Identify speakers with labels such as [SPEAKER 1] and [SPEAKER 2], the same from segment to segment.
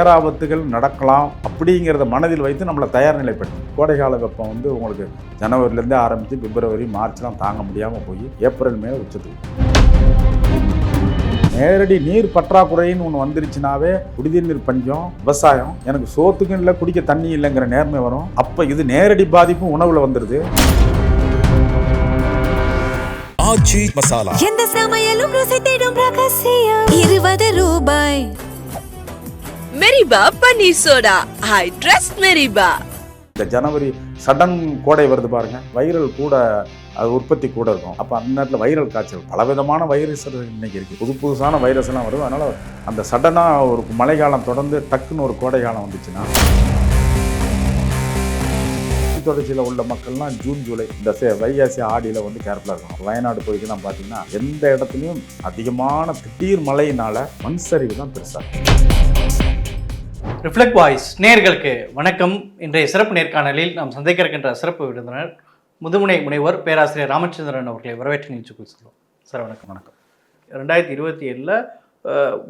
[SPEAKER 1] பேராபத்துகள் நடக்கலாம் அப்படிங்கிறத மனதில் வைத்து நம்மளை தயார் நிலைப்படுத்தும். கோடைகால வெப்பம் வந்து உங்களுக்கு ஜனவரிலேருந்தே ஆரம்பித்து பிப்ரவரி மார்ச்லாம் தாங்க முடியாமல் போய் ஏப்ரல் மேலே உச்சத்துக்கு நேரடி நீர் பற்றாக்குறைன்னு ஒன்று வந்துருச்சுனாவே குடிநீர் நீர் பஞ்சம், விவசாயம், எனக்கு சோத்துக்கும் இல்லை குடிக்க தண்ணி இல்லைங்கிற நேர்மை வரும். அப்போ இது நேரடி பாதிப்பும் உணவில் வந்துடுது.
[SPEAKER 2] ஆச்சி மசாலா
[SPEAKER 3] எந்த சமையலும் ருசி தேடும் ரகசியம் 20 ரூபாய்.
[SPEAKER 4] மெரிபா பன்னீர் சோடா, ஐ ட்ரஸ்ட் மெரிபா.
[SPEAKER 1] இந்த ஜனவரி சடன் கோடை வருது பாருங்க, வைரல் கூட அது உற்பத்தி கூட இருக்கும். அப்போ அந்த நேரத்தில் வைரல் காய்ச்சல் பலவிதமான வைரஸ் இன்னைக்கு இருக்குது. புதுசான வைரஸ் எல்லாம் வருது. அதனால் அந்த சடனாக ஒரு மழைக்காலம் தொடர்ந்து டக்குன்னு ஒரு கோடை காலம் வந்துச்சுன்னா தொடர்ச்சியில் உள்ள மக்கள்லாம் ஜூன் ஜூலை இந்த வைகாசி ஆடியில் வந்து கேர்ஃபுல்லாக இருக்கணும். வயநாடு போயிட்டு நான் பார்த்தீங்கன்னா எந்த இடத்துலையும் அதிகமான திடீர் மழையினால மண் சரிவு தான் பெருசாக.
[SPEAKER 5] ரிஃப்ளெக்ட் வாய்ஸ் நேயர்களுக்கு வணக்கம். இன்றைய சிறப்பு நேர்காணலில் நாம் சந்திக்க இருக்கின்ற சிறப்பு விருந்தினர் முதுமுனை முனைவர் பேராசிரியர் ராமச்சந்திரன் அவர்களை வரவேற்று நிகழ்ச்சிக்குள் சொல்லுவோம். சார் வணக்கம்.
[SPEAKER 1] வணக்கம்.
[SPEAKER 5] 2027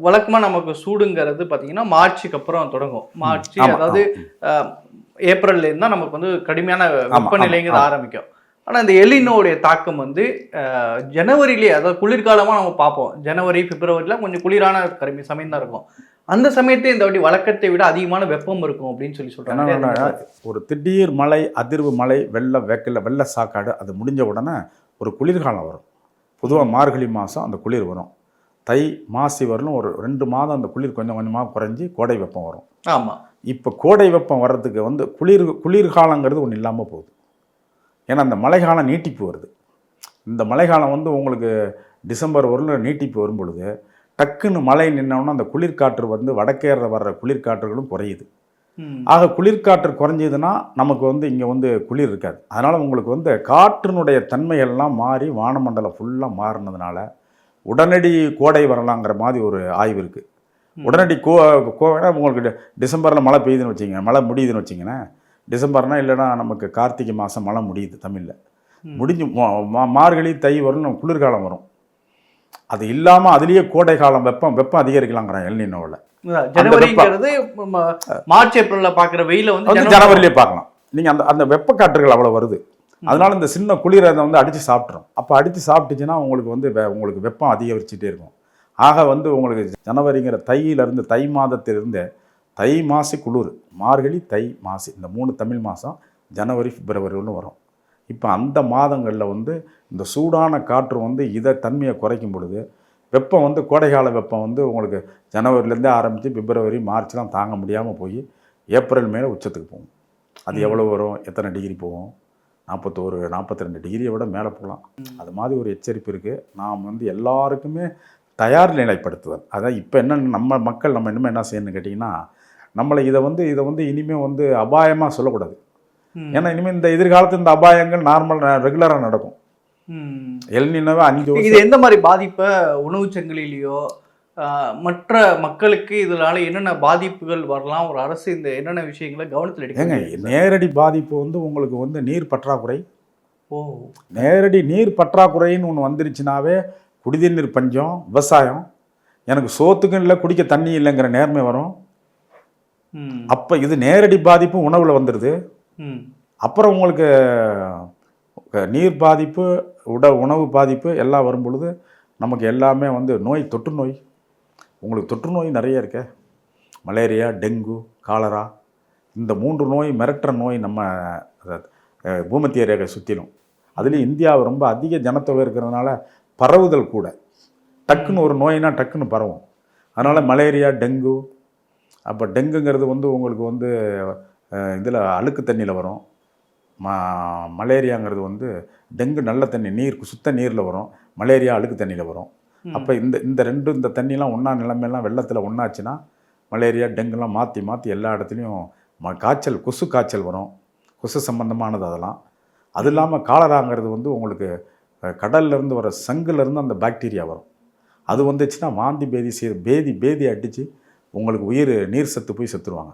[SPEAKER 5] வழக்கமாக நமக்கு சூடுங்கிறது பார்த்தீங்கன்னா மார்ச்சுக்கு அப்புறம் தொடங்கும். மார்ச் அதாவது ஏப்ரல்லேருந்து தான் நமக்கு வந்து கடுமையான வெப்பநிலைங்கிறது ஆரம்பிக்கும். ஆனால் இந்த எலினோடைய தாக்கம் வந்து ஜனவரியிலே, அதாவது குளிர்காலமாக நம்ம பார்ப்போம். ஜனவரி பிப்ரவரியில் கொஞ்சம் குளிரான சமயம் தான் இருக்கும். அந்த சமயத்தை இந்த வாட்டி வழக்கத்தை விட அதிகமான வெப்பம் இருக்கும் அப்படின்னு சொல்றாங்க.
[SPEAKER 1] ஒரு திடீர் மழை, அதிர்வு மழை, வெள்ள சாக்காடு அது முடிஞ்ச உடனே ஒரு குளிர்காலம் வரும். பொதுவாக மார்கழி மாதம் அந்த குளிர் வரும். தை மாசி வரலும் ஒரு 2 மாதம் அந்த குளிர் கொஞ்சம் கொஞ்சமாக குறைஞ்சி கோடை வெப்பம் வரும்.
[SPEAKER 5] ஆமாம்.
[SPEAKER 1] இப்போ கோடை வெப்பம் வர்றதுக்கு வந்து குளிர்காலங்கிறது ஒன்று இல்லாமல் போகுது. ஏன்னா அந்த மழைக்காலம் நீட்டிப்பு வருது. இந்த மழைக்காலம் வந்து உங்களுக்கு டிசம்பர் வரலும் நீட்டிப்பு வரும் பொழுது டக்குன்னு மழை நின்னோன்னா அந்த குளிர்காற்று வந்து வடக்கேற வர்ற குளிர்காற்றுகளும் குறையுது. ஆக குளிர்காற்று குறைஞ்சதுன்னா நமக்கு வந்து இங்கே வந்து குளிர் இருக்காது. அதனால் உங்களுக்கு வந்து காற்றினுடைய தன்மைகள்லாம் மாறி வானமண்டலம் ஃபுல்லாக மாறினதுனால உடனடி கோடை வரலாங்கிற மாதிரி ஒரு ஆய்வு இருக்குது. உடனடி கோவைனா உங்களுக்கு டிசம்பரில் மழை பெய்யுதுன்னு வச்சிங்க, மழை முடியுதுன்னு வச்சிங்கன்னா, டிசம்பர்னால் இல்லைனா நமக்கு கார்த்திகை மாதம் மழை முடியுது தமிழில் முடிஞ்சு மார்கழி தை வரும் நம்ம குளிர்காலம் வரும். அது இல்லாமல் அதுலேயே கோடை காலம் வெப்பம் அதிகரிக்கலாங்கிறான் எல்னினோவில்.
[SPEAKER 5] ஜனவரிங்கிறது மார்ச் ஏப்ரலில் பார்க்குற வெயில வந்து
[SPEAKER 1] ஜனவரியிலே பார்க்கலாம். நீங்கள் அந்த வெப்ப காற்றுகள் அவ்வளோ வருது. அதனால இந்த சின்ன குளிரை அதை வந்து அடித்து சாப்பிட்றோம். அப்போ அடித்து சாப்பிட்டுச்சுன்னா உங்களுக்கு வந்து உங்களுக்கு வெப்பம் அதிகரிச்சுட்டே இருக்கும். ஆக வந்து உங்களுக்கு ஜனவரிங்கிற தையிலேருந்து தை மாதத்திலிருந்து தை மாசி குளிர், மார்கழி தை மாசி இந்த 3 தமிழ் மாதம் ஜனவரி பிப்ரவரின்னு வரும். இப்போ அந்த மாதங்களில் வந்து இந்த சூடான காற்று வந்து இதை தன்மையை குறைக்கும் பொழுது வெப்பம் வந்து கோடைகால வெப்பம் வந்து உங்களுக்கு ஜனவரிலேருந்தே ஆரம்பித்து பிப்ரவரி மார்ச்லாம் தாங்க முடியாமல் போய் ஏப்ரல் மேலே உச்சத்துக்கு போகும். அது எவ்வளோ வரும், எத்தனை டிகிரி போகும்? 41 42 டிகிரியை விட மேலே போகலாம். அது மாதிரி ஒரு எச்சரிப்பு இருக்குது. நாம் வந்து எல்லாருக்குமே தயார் நிலைப்படுத்துதல். அதான் இப்போ என்ன நம்ம மக்கள் நம்ம இனிமேல் என்ன செய்யணும்னு கேட்டிங்கன்னா, நம்மளை இதை வந்து இனிமேல் வந்து அபாயமாக சொல்லக்கூடாது. ஏன்னா இனிமேல் இந்த எதிர்காலத்தில் இந்த அபாயங்கள் ரெகுலராக நடக்கும். எல்னினோவே 5
[SPEAKER 5] இது எந்த மாதிரி பாதிப்பை உணவு சங்கிலிலேயோ மற்ற மக்களுக்கு இதனால என்னென்ன பாதிப்புகள் வரலாம், ஒரு அரசு இந்த என்னென்ன விஷயங்களை கவனத்தில் எடுக்க?
[SPEAKER 1] நேரடி பாதிப்பு வந்து உங்களுக்கு வந்து நீர் பற்றாக்குறை. நேரடி நீர் பற்றாக்குறைன்னு ஒன்று வந்துருச்சுனாவே குடிநீர் நீர் பஞ்சம், விவசாயம், எனக்கு சோத்துக்கும் இல்லை குடிக்க தண்ணி இல்லைங்கிற நேர்மை வரும். அப்போ இது நேரடி பாதிப்பு உணவில் வந்துடுது. அப்புறம் உங்களுக்கு நீர் பாதிப்பு, உணவு பாதிப்பு எல்லாம் வரும் பொழுது நமக்கு எல்லாமே வந்து தொற்று நோய். உங்களுக்கு தொற்று நோய் நிறைய இருக்கு. மலேரியா, டெங்கு, காலரா, இந்த 3 நோய் மிரட்டுற நோய் நம்ம பூமத்திய ரேகை சுற்றிலும். அதுலேயும் இந்தியாவை ரொம்ப அதிக ஜனத்தொகை இருக்கிறதுனால பரவுதல் கூட. டக்குன்னு ஒரு நோயினா டக்குன்னு பரவும். அதனால் மலேரியா, டெங்கு. அப்போ டெங்குங்கிறது வந்து உங்களுக்கு வந்து இதில் அழுக்கு தண்ணியில் வரும். மலேரியாங்கிறது வந்து டெங்கு நல்ல தண்ணி, சுத்த நீரில் வரும். மலேரியா அழுக்கு தண்ணியில் வரும். அப்போ இந்த தண்ணிலாம் ஒன்றா நிலைமையெல்லாம் வெள்ளத்தில் ஒன்றாச்சுன்னா மலேரியா டெங்குலாம் மாற்றி எல்லா இடத்துலையும் காய்ச்சல், கொசு காய்ச்சல் வரும். கொசு சம்பந்தமானது அதெல்லாம். அது இல்லாமல் காலராங்கிறது வந்து உங்களுக்கு கடல்லேருந்து வர சங்குலேருந்து அந்த பாக்டீரியா வரும். அது வந்துச்சுன்னா வாந்தி பேதி அடித்து உங்களுக்கு நீர் சத்து போய் செத்துருவாங்க.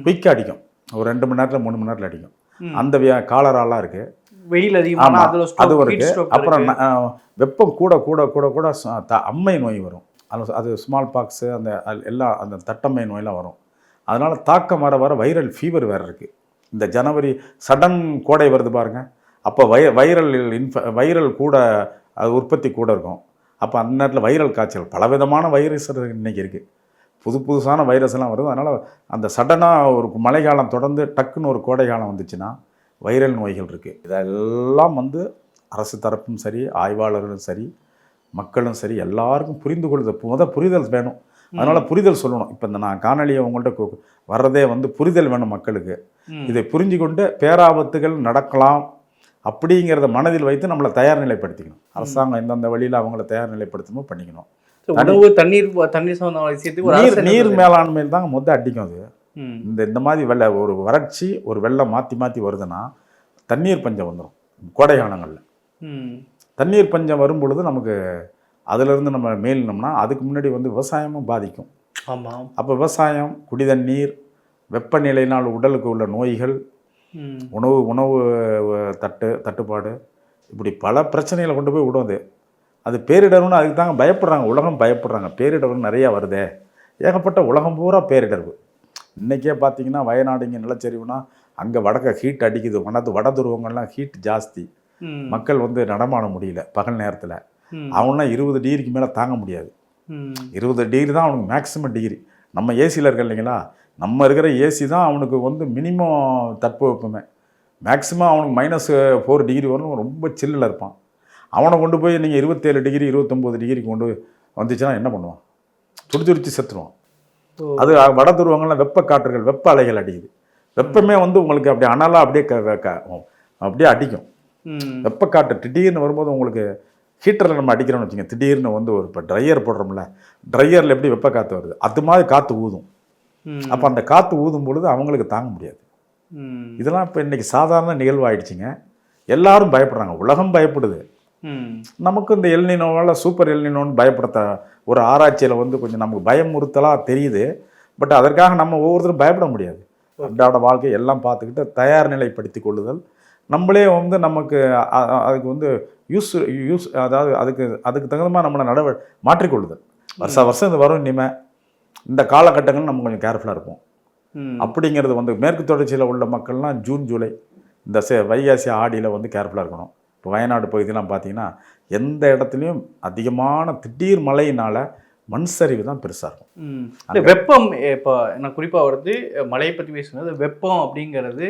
[SPEAKER 1] குயிக்காக அடிக்கும். ஒரு 2 மணி நேரத்தில் 3 மணி நேரத்தில் அடிக்கும். அந்த காலராலாம் இருக்குது.
[SPEAKER 5] வெயில் அதிகமாக
[SPEAKER 1] அது இருக்குது. அப்புறம் வெப்பம் கூட கூட கூட கூட அம்மை நோய் வரும். அது ஸ்மால் பாக்ஸு அந்த எல்லாம் அந்த தட்டம்மை நோயெலாம் வரும். அதனால் தாக்கம் வர வர வைரல் ஃபீவர் வேறு இருக்குது. இந்த ஜனவரி சடன் கோடை வருது பாருங்கள், அப்போ வைரல் கூட அது உற்பத்தி கூட இருக்கும். அப்போ அந்த நேரத்தில் வைரல் காய்ச்சல் பலவிதமான வைரஸ் இன்றைக்கி இருக்குது, புதுசான வைரஸ் எல்லாம் வருது. அதனால் அந்த சடனாக ஒரு மழை காலம் தொடர்ந்து டக்குன்னு ஒரு கோடை காலம் வந்துச்சுன்னா வைரல் நோய்கள் இருக்குது. இதெல்லாம் வந்து அரசு தரப்பும் சரி, ஆய்வாளர்களும் சரி, மக்களும் சரி, எல்லாருக்கும் புரிதல் வேணும். அதனால் புரிதல் சொல்லணும். இப்போ இந்த நான் காணொலியை உங்கள்கிட்ட வர்றதே வந்து புரிதல் வேணும் மக்களுக்கு. இதை புரிஞ்சு கொண்டு பேராபத்துகள் நடக்கலாம் அப்படிங்கிறத மனதில் வைத்து நம்மளை தயார் நிலைப்படுத்திக்கணும். அரசாங்கம் எந்தெந்த வழியில் அவங்கள தயார் நிலைப்படுத்தணும் பண்ணிக்கணும்.
[SPEAKER 5] உணவு தண்ணீர் சம்பந்தமான விஷயத்துக்கு
[SPEAKER 1] நீர் மேலாண்மையில் தாங்க அடிக்கும் அது. இந்த மாதிரி ஒரு வறட்சி ஒரு வெள்ளம் மாற்றி வருதுன்னா தண்ணீர் பஞ்சம் வந்துடும். கோடை காலங்களில் தண்ணீர் பஞ்சம் வரும் பொழுது நமக்கு அதிலிருந்து நம்ம மேலினோம்னா அதுக்கு முன்னாடி வந்து விவசாயமும் பாதிக்கும்.
[SPEAKER 5] ஆமாம்.
[SPEAKER 1] அப்போ விவசாயம், குடிதண்ணீர், வெப்பநிலையினால் உடலுக்கு உள்ள நோய்கள், உணவு தட்டுப்பாடு, இப்படி பல பிரச்சனைகளை கொண்டு போய் விடும். அது பேரிடர்னு அதுக்கு தாங்க பயப்படுறாங்க, உலகம் பயப்படுறாங்க. பேரிடர்னு நிறையா வருதே, ஏகப்பட்ட உலகம் பூரா பேரிடர்வு. இன்றைக்கே பார்த்தீங்கன்னா வயநாடு இங்கே நிலச்சரிவுனா அங்கே வடக்க ஹீட் அடிக்குது, வட துருவங்கள்லாம் ஹீட் ஜாஸ்தி, மக்கள் வந்து நடமாட முடியல பகல் நேரத்தில். அவன்லாம் 20 டிகிரிக்கு மேலே தாங்க முடியாது. 20 டிகிரி தான் அவனுக்கு மேக்ஸிமம் டிகிரி. நம்ம ஏசியில் இருக்க இல்லைங்களா, நம்ம இருக்கிற ஏசி தான் அவனுக்கு வந்து மினிமம் தட்பவெப்பமே. மேக்ஸிமம் அவனுக்கு -4 டிகிரி வரணும், ரொம்ப சில்லில் இருப்பான். அவனை கொண்டு போய் நீங்கள் 27 டிகிரி 29 டிகிரிக்கு கொண்டு வந்துச்சுன்னா என்ன பண்ணுவான்? துடிச்சு செத்துருவான். அது வட துருவங்கள்லாம் வெப்ப காற்றுகள், வெப்ப அலைகள் அடிக்குது. வெப்பமே வந்து உங்களுக்கு அப்படியே அனலாக அப்படியே அடிக்கும். வெப்பக்காற்று திடீர்னு வரும்போது உங்களுக்கு ஹீட்டரில் நம்ம அடிக்கிறோம்னு வச்சுங்க, திடீர்னு வந்து ஒரு இப்போ ட்ரையர் போடுறோம்ல, ட்ரையரில் எப்படி வெப்ப காற்று வருது அது மாதிரி காற்று ஊதும். அப்போ அந்த காற்று ஊதும் பொழுது அவங்களுக்கு தாங்க முடியாது. இதெல்லாம் இப்போ இன்றைக்கி சாதாரண நிகழ்வாயிடுச்சுங்க. எல்லாரும் பயப்படுறாங்க, உலகம் பயப்படுது. நமக்கு இந்த எல்னினோவால் சூப்பர் எல்னினோன்னு பயப்படுத்த ஒரு ஆராய்ச்சியில் வந்து கொஞ்சம் நமக்கு பயமுறுத்தலாக தெரியுது. பட் அதற்காக நம்ம ஒவ்வொருத்தரும் பயப்பட முடியாது. அன்றாட வாழ்க்கை எல்லாம் பார்த்துக்கிட்டு தயார் நிலைப்படுத்தி கொள்ளுதல், நம்மளே வந்து நமக்கு அதுக்கு வந்து யூஸ் அதாவது அதுக்கு தகுந்த மாதிரி நம்மளை மாற்றிக்கொள்ளுதல். வருஷம் இது வரும். இனிமேல் இந்த காலகட்டங்கள் நம்ம கொஞ்சம் கேர்ஃபுல்லாக இருப்போம். அப்படிங்கிறது வந்து மேற்கு தொடர்ச்சியில் உள்ள மக்கள்லாம் ஜூன் ஜூலை இந்த வைகாசி ஆடியில் வந்து கேர்ஃபுல்லாக இருக்கணும். இப்போ வயநாடு பகுதியெலாம் பார்த்தீங்கன்னா எந்த இடத்துலையும் அதிகமான திடீர் மழையினால் மண் சரிவு தான் பெருசாக இருக்கும்.
[SPEAKER 5] வெப்பம் இப்போ நான் குறிப்பாக வருது மழையை பற்றி பேசுனது, வெப்பம் அப்படிங்கிறது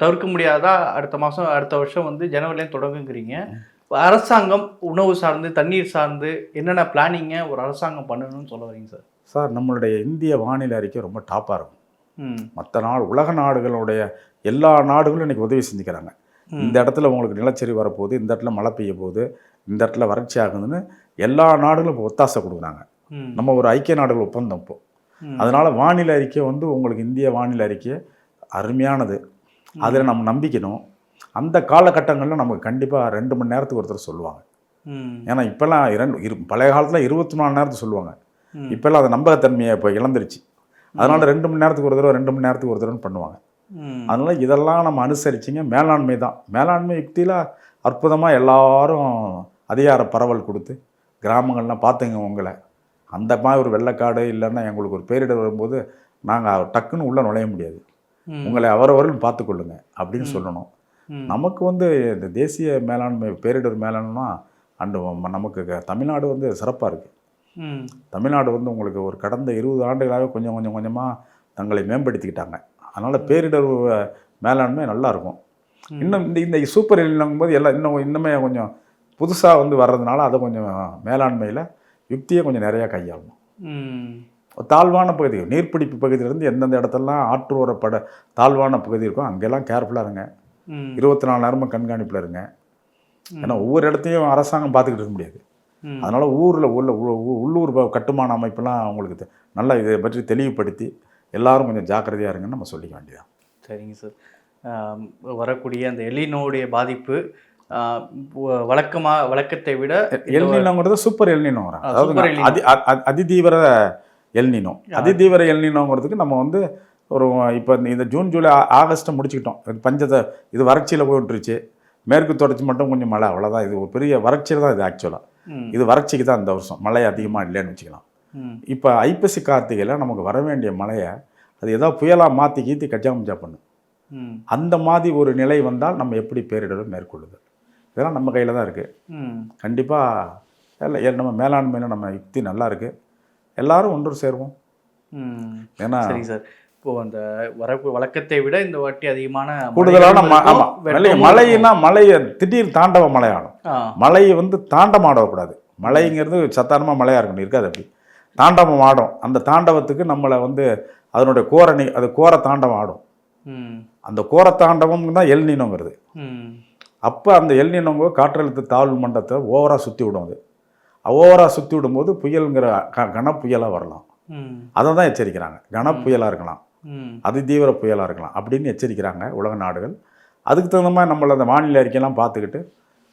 [SPEAKER 5] தவிர்க்க முடியாதா? அடுத்த வருஷம் வந்து ஜனவரிலேருந்து தொடங்குங்கிறீங்க. அரசாங்கம் உணவு சார்ந்து தண்ணீர் சார்ந்து என்னென்ன பிளானிங்கை ஒரு அரசாங்கம் பண்ணணும்னு சொல்ல வரீங்க சார்?
[SPEAKER 1] சார், நம்மளுடைய இந்திய வானிலை அறிக்கை ரொம்ப டாப்பாக இருக்கும். மற்ற உலக நாடுகளுடைய எல்லா நாடுகளும் இன்றைக்கி உதவி செஞ்சுக்கிறாங்க. இந்த இடத்துல உங்களுக்கு நிலச்சரிவு வரப்போகுது, இந்த இடத்துல மழை பெய்ய போகுது, இந்த இடத்துல வறட்சி ஆகுதுன்னு எல்லா நாடுகளும் இப்போ ஒத்தாசை கொடுக்குறாங்க. நம்ம ஒரு ஐக்கிய நாடுகள் ஒப்பந்தம் இப்போ. அதனால் வானிலை அறிக்கை வந்து உங்களுக்கு இந்திய வானிலை அறிக்கை அருமையானது. அதில் நம்ம நம்பிக்கணும். அந்த காலகட்டங்களில் நமக்கு கண்டிப்பாக 2 மணி நேரத்துக்கு ஒருத்தர் சொல்லுவாங்க. ஏன்னா இப்போல்லாம் பழைய காலத்தில் 24 நேரத்துக்கு சொல்லுவாங்க. இப்போல்லாம் அது நம்பகத்தன்மையை இப்போ இழந்துருச்சு. அதனால் 2 மணி நேரத்துக்கு ஒரு தடவை 2 மணி நேரத்துக்கு ஒரு தடவைன்னு பண்ணுவாங்க. அதனால் இதெல்லாம் நம்ம அனுசரிச்சிங்க. மேலாண்மை தான், மேலாண்மை யுக்தியில் அற்புதமாக எல்லாரும் அதிகார பரவல் கொடுத்து கிராமங்கள்லாம் பார்த்துங்க உங்களை. அந்த மாதிரி ஒரு வெள்ளக்காடு இல்லைன்னா எங்களுக்கு ஒரு பேரிடர் வரும்போது நாங்கள் டக்குன்னு உள்ளே நுழைய முடியாது, உங்களை அவரவர்கள் பார்த்துக்கொள்ளுங்க அப்படின்னு சொல்லணும். நமக்கு வந்து இந்த தேசிய மேலாண்மை பேரிடர் மேலாண்மைனா நமக்கு தமிழ்நாடு வந்து சிறப்பாக இருக்குது. தமிழ்நாடு வந்து உங்களுக்கு ஒரு கடந்த 20 ஆண்டுகளாக கொஞ்சமாக தங்களை மேம்படுத்திக்கிட்டாங்க. அதனால் பேரிடர் மேலாண்மை நல்லாயிருக்கும். இன்னும் இந்த சூப்பர் எல்னினோங்கும் போது இன்னுமே கொஞ்சம் புதுசாக வந்து வர்றதுனால அதை கொஞ்சம் மேலாண்மையில் யுக்தியை கொஞ்சம் நிறையா கையாளணும். தாழ்வான பகுதிகள், நீர்பிடிப்பு பகுதியிலேருந்து எந்தெந்த இடத்துலலாம் ஆற்றோர தாழ்வான பகுதி இருக்கும் அங்கெல்லாம் கேர்ஃபுல்லாக இருங்க. 24 நேரமும் கண்காணிப்பில் இருங்க. ஏன்னா ஒவ்வொரு இடத்தையும் அரசாங்கம் பார்த்துக்கிட்டு இருக்க முடியாது. அதனால் உள்ளூர் கட்டுமான அமைப்பெல்லாம் அவங்களுக்கு நல்லா இதை பற்றி தெளிவுபடுத்தி எல்லாரும் கொஞ்சம் ஜாக்கிரதையாக இருங்கன்னு நம்ம சொல்லிக்க வேண்டியதான்.
[SPEAKER 5] சரிங்க சார். வரக்கூடிய அந்த எல்னினோடைய பாதிப்பு வழக்கத்தை விட
[SPEAKER 1] எல்னினோங்கிறது சூப்பர் எல்னினோ, அதாவது அதிதீவிர எல்னினோ. அதிதீவிர எல்னினோங்கிறதுக்கு நம்ம வந்து ஒரு இப்போ இந்த ஜூன் ஜூலை ஆகஸ்ட்டை முடிச்சுக்கிட்டோம். இது வறட்சியில் போயிட்டுருச்சு. மேற்கு தொடர்ச்சி மட்டும் கொஞ்சம் மழை, அவ்வளோதான். இது ஒரு பெரிய வறட்சியில் தான் இது ஆக்சுவலாக. இது வறட்சிக்கு தான் இந்த வருஷம் மழை அதிகமாக இல்லைன்னு வச்சுக்கலாம். இப்போ ஐப்பசி கார்த்திகையில் நமக்கு வர வேண்டிய மழையை அது ஏதோ புயலாக மாற்றி கீத்தி கச்சாமுச்சா பண்ணும்.
[SPEAKER 5] ம்.
[SPEAKER 1] அந்த மாதிரி ஒரு நிலை வந்தால் நம்ம எப்படி பேரிடரை மேற்கொள்ளுதல், இதெல்லாம் நம்ம கையில் தான் இருக்குது.
[SPEAKER 5] ம்.
[SPEAKER 1] கண்டிப்பாக நம்ம மேலாண்மையில் நம்ம யுக்தி நல்லா இருக்குது. எல்லாரும் ஒன்று சேருவோம்.
[SPEAKER 5] ம்.
[SPEAKER 1] ஏன்னா
[SPEAKER 5] சரி சார். இப்போ அந்த வரப்பு வழக்கத்தை விட இந்த வாட்டி அதிகமான
[SPEAKER 1] கூடுதலான
[SPEAKER 5] மழைகளும்
[SPEAKER 1] ஆமாம்
[SPEAKER 5] இருக்கும், வெள்ளமும்
[SPEAKER 1] மழைன்னா மழையை திடீர் தாண்டவ மழையாடும்.
[SPEAKER 5] ஆ.
[SPEAKER 1] மழையை வந்து தாண்டமாடக்கூடாது. மழைங்கிறது சாதாரணமாக மழையாக இருக்கணும், இருக்காது. அப்படி தாண்டவம் ஆடும். அந்த தாண்டவத்துக்கு நம்மளை வந்து அதனுடைய அது கோர தாண்டவம் ஆடும்.
[SPEAKER 5] ம்.
[SPEAKER 1] அந்த கோர தாண்டவம் தான் எல்நினோங்கிறது.
[SPEAKER 5] ம்.
[SPEAKER 1] அப்போ அந்த எல்நினோங்க காற்றழுத்த தாழ்வு மண்டலத்தை ஓவராக சுற்றி விடும். அது ஓவராக சுற்றி விடும்போது புயலுங்கிற கனப்புயலாக வரலாம்.
[SPEAKER 5] ம்.
[SPEAKER 1] அதை தான் எச்சரிக்கிறாங்க. கனப்புயலாக இருக்கலாம்,
[SPEAKER 5] ம்.
[SPEAKER 1] அதிதீவிர புயலாக இருக்கலாம் அப்படின்னு எச்சரிக்கிறாங்க உலக நாடுகள். அதுக்கு தகுந்த மாதிரி நம்மளை அந்த வானிலை அறிக்கையெல்லாம் பார்த்துக்கிட்டு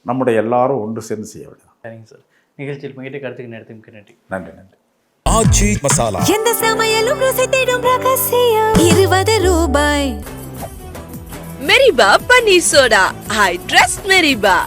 [SPEAKER 1] நம்முடைய எல்லாரும் ஒன்று சேர்ந்து செய்ய வேண்டியது.
[SPEAKER 5] சரிங்க சார். நிகழ்ச்சியில் பங்கிட்டு கருத்துக்கு நேரத்துக்கு நன்றி.
[SPEAKER 1] நன்றி நன்றி.
[SPEAKER 2] ஆச்சி மசாலா.
[SPEAKER 3] எந்த சமையலும் ருசி தேடும் ரகசியம் 20 ரூபாய்.
[SPEAKER 4] மெரிபா பன்னீர் சோடா. I trust மெரிபா.